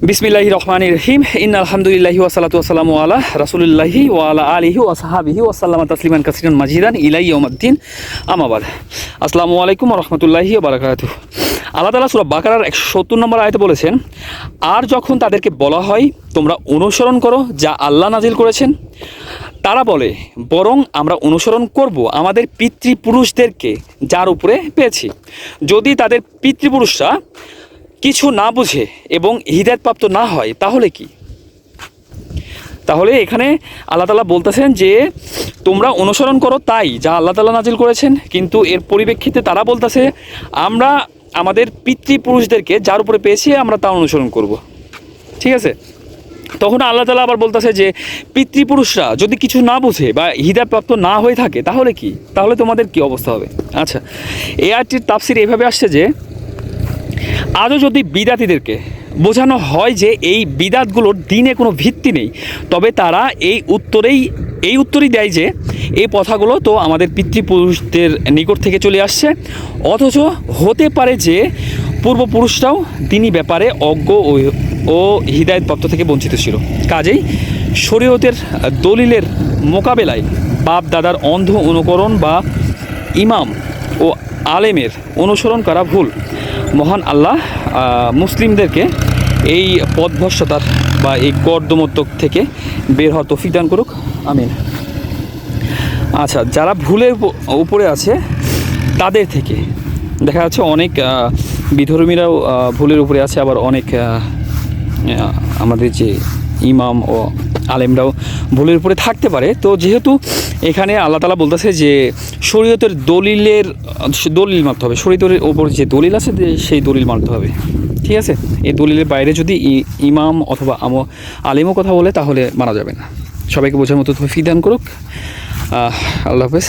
বিসমিল্লাহির রহমানির রহিম ইন্নাল হামদুলিল্লাহি ওয়া সালাতু ওয়া সালামু আলা রাসূলিল্লাহি ওয়া আলা আলিহি ওয়া সাহবিহি ওয়া সাল্লামা তাসলিমান কাসীরান মাজিদান ইলা ইয়াউমিদ্দিন আম্মা বাদ। আসসালামু আলাইকুম ওয়া রাহমাতুল্লাহি ওয়া বারাকাতুহু। আল্লাহ তাআলা সূরা বাকারার 170 নম্বর আয়াতে বলেছেন, আর যখন তাদেরকে বলা হয় তোমরা অনুসরণ করো যা আল্লাহ নাজিল করেছেন, তারা বলে বরং আমরা অনুসরণ করব আমাদের পিতৃপুরুষদেরকে যার উপরে পেয়েছি। যদি তাদের পিতৃপুরুষরা কিছু না বুঝে এবং হিদায়াতপ্রাপ্ত না হয় তাহলে কি? তাহলে এখানে আল্লাহ তাআলা বলতেছেন যে তোমরা অনুসরণ করো তাই যা আল্লাহ তাআলা নাজিল করেছেন, কিন্তু এর পরিপ্রেক্ষিতে তারা বলতেছে আমরা আমাদের পিতৃপুরুষদেরকে যার উপরে পেয়েছি আমরা তা অনুসরণ করব। ঠিক আছে, তখন আল্লাহ তাআলা আবার বলতেছে যে পিতৃপুরুষরা যদি কিছু না বুঝে বা হিদায়াতপ্রাপ্ত না হয়ে থাকে তাহলে কি? তাহলে তোমাদের কি অবস্থা হবে? আচ্ছা, এই আয়াতটির তাফসীর এইভাবে আসছে যে আজও যদি বিদাতীদেরকে বোঝানো হয় যে এই বিদাতগুলোর দিনে কোনো ভিত্তি নেই, তবে তারা এই উত্তরই দেয় যে এই কথাগুলো তো আমাদের পিতৃপুরুষদের নিকট থেকে চলে আসছে, অথচ হতে পারে যে পূর্বপুরুষরাও দিনী ব্যাপারে অজ্ঞ ও হিদায়াতপ্রাপ্ত থেকে বঞ্চিত ছিল। কাজেই শরীয়তের দলিলের মোকাবেলায় বাপ দাদার অন্ধ অনুকরণ বা ইমাম ও আলেমের অনুসরণ করা ভুল। মহান আল্লাহ মুসলিমদেরকে এই পথভ্রষ্টতার বা এই কর্দমত্তক থেকে বের হওয়ার তৌফিক দান করুক, আমিন। আচ্ছা, যারা ভুলের উপরে আছে তাদের থেকে দেখা যাচ্ছে অনেক বিধর্মীরাও ভুলের উপরে আছে, আবার অনেক আমাদের যে ইমাম ও আলেমরাও ভুলের উপরে থাকতে পারে। তো যেহেতু এখানে আল্লাহ তাআলা বলতেছে যে শরীয়তের দলিল মানতে হবে, শরীয়তের ওপর যে দলিল আছে সেই দলিল মানতে হবে। ঠিক আছে, এই দলিলের বাইরে যদি ইমাম অথবা আলেমও কথা বলে তাহলে মানা যাবে না। সবাইকে বোঝার মতো তৌফিক দান করুক। আল্লাহ হাফেজ।